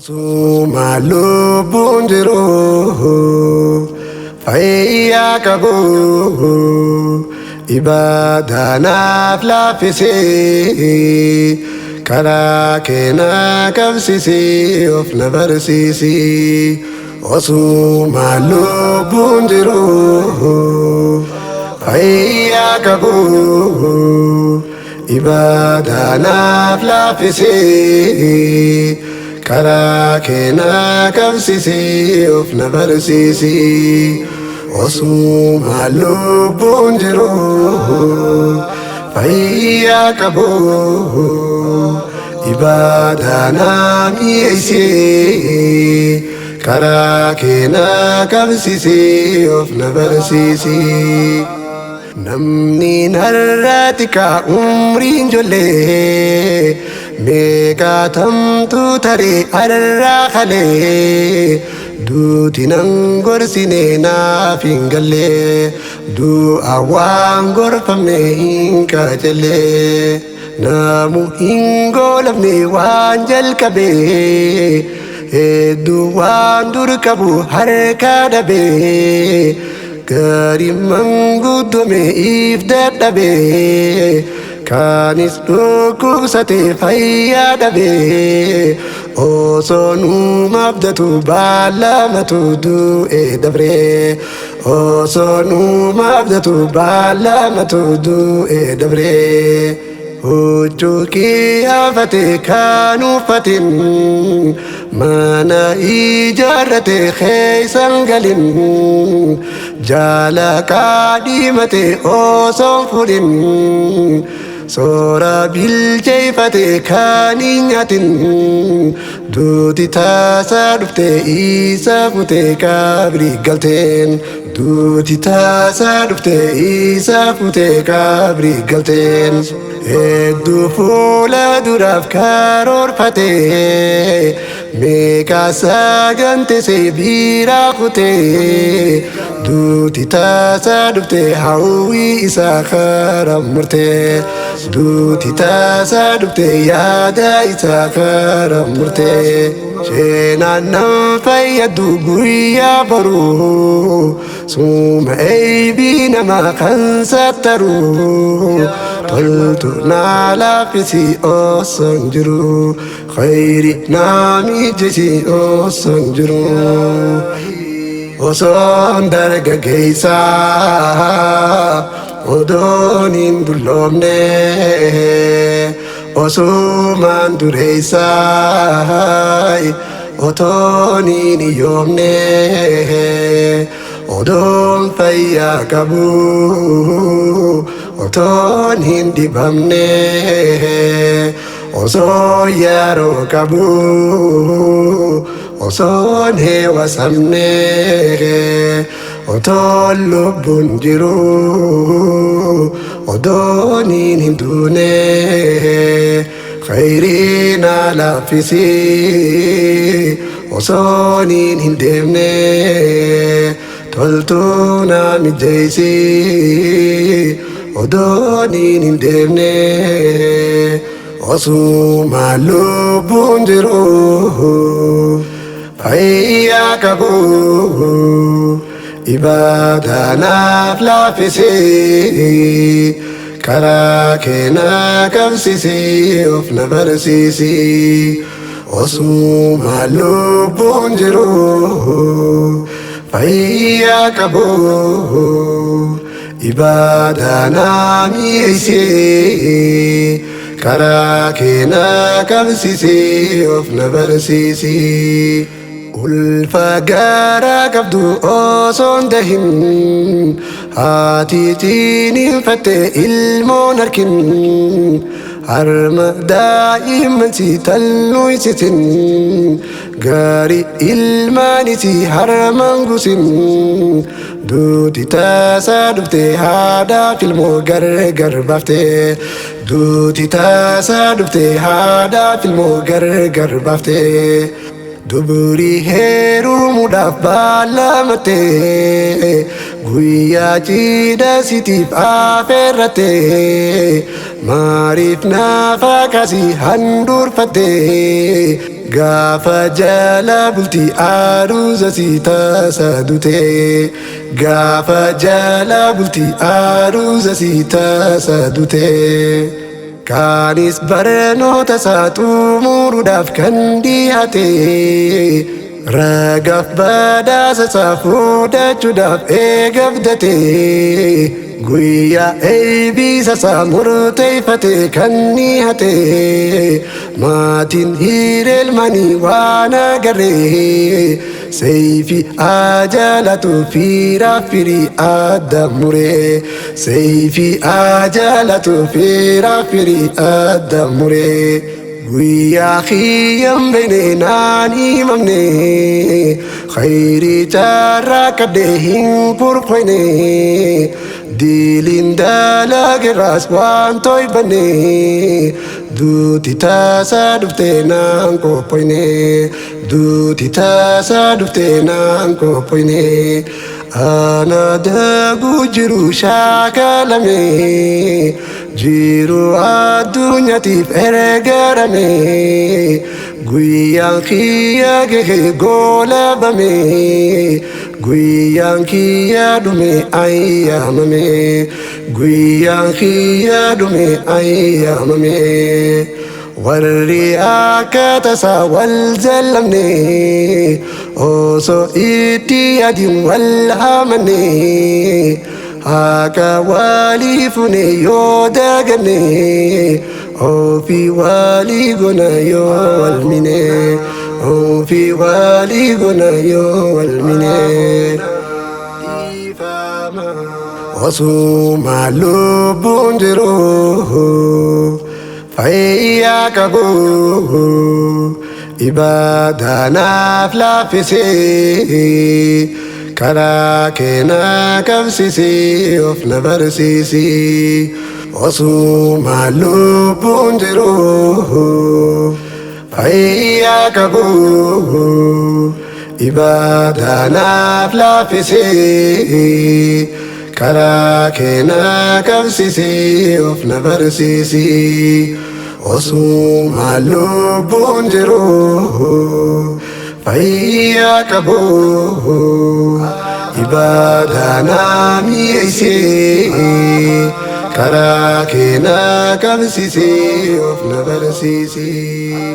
Osuma lubbuun jiru fayyaa qabu ibaadaanaaf laaffisee karaa keenya qabsiisee of na barsiisee. Osuma lubbuun jiru fayyaa qabu ibaadaanaaf laaffisee karaa keenya qabsiisee of na barsiisee. Osuma lubbuun jiru fayyaa qabu ibaadaanaaf dhiyeessee karaa keenya qabsiisee of na barsiisee. Namni narratti ka umriin ijoollee meeqaatamtu taree arraa kalee duuti nan gorsine naaf hin galle du'a waan gorfamne hin qajeele namu hin goolabne waan jalqabe hedduu waan dur qabu harka dhabe gaarii manguddome if dadhabe kaanis dhukkubsate fayyaa dhabe osoo numa abdatu baalamatu du'e dabre osoo numa abdatu baalamatu du'e dabre. Huccuu hafate kan uffatin mana ijaarrate keeysan galin jaalaqaa dhimate osoon fudhin soora bilcheeffate kan hin nyaatin duuti taasaa dhufte isa fute qabrii galteen duuti taasaa dhufte isa fute qabrii galteen. Hedduu fuula duraaf karoorfate meeqa saganteesse biraa kute duuti taasaa dhufte hawwii isaa karaa murte duuti taasaa dhufte yaada isaa karaa murte. Seenaan nan fayyadu guyyaa boruu suma eebii namaa kan sattaru toltu naa laaffisi osoo hin jiru khayri naa mijeessi osoo hin jiru. Osoon dargaggeessaa odoon hin dulloomne osumaan dureessaa otoon hin hiyyoomne odoon fayyaa qabu otoon hin dhibamne osoo yeroo qabu osoon heewasamne otoon lubbuun jiru odoon hin duune khayrii naa laaffisi osoon hin deemne toltuu naa mijeessi odoon hin deemne. Osuma lubbuun jiru fayyaa qabu ibaadaanaaf laaffisee karaa keenya qabsiisee of na barsiisee. Osuma lubbuun jiru fayyaa qabu ibaadaanaaf dhiyeessee karaa keenya qabsiisee of na barsiisee. Ulfa garaa qabdu osoon dahin haati ciniinfatte ilmoon harkin harma daa'imman si talluuysisin gaarii ilmaanis harmaan gusin duuti taasaa dhufte haadhaaf ilmoo gargar baafte duuti taasaa dhufte haadhaaf ilmoo gargar baafte. Duburii heerumuudhaaf baalamatte guyyaa cidha sitiif afeerratte maariif naaf akkasii handurfatte gaafa jala bultii aruuza si tasadute gaafa jala bultii aruuza si tasadute kaanis barnoota isaa xumuruudhaaf kan dhiyaate ragaaf badhaasa isaa fudhachuudhaaf eegabdate guyyaa eebbisa isaa murteeffate kan dhiyate maatiin hiriyoonni waan agarree Seyfi ajalatu firii adda muree Seyfi ajalatu firii adda muree guyyaa kiyyaan beene naan himamne khayrii carraa qabdee hin kurfayne diiliin dalageerraas waan toybanne duuti taasaa dhuftee naan qophoyne duuti taasaa dhuftee naan qophoyne ana daguu jiru shaakalame jiru addunyaatiif ergarame guyyaan kiyya gahee goolabame guyyaan kiyya dhume ayyaamame guyyaan kiyya dhume ayyaamame warri akka tasaa wal jallamne osoo itti yaadiin wal hamanne haka walii fune yoo daganne ofii walii gona yoo walmine ofii walii gona yoo walmine osuma lubbuun jiru fayyaa qabu ibaadaanaaf laaffisee karaa keenya qabsiisee of na barsiisee osuma lubbuun jiru fayyaa qabu ibaadaanaaf laaffisee karaa keenya qabsiisee of na barsiisee osuma lubbuun jiru fayyaa qabu ibaadaanaaf mi'eessee karaa keenya qabsiisee of na barsiisee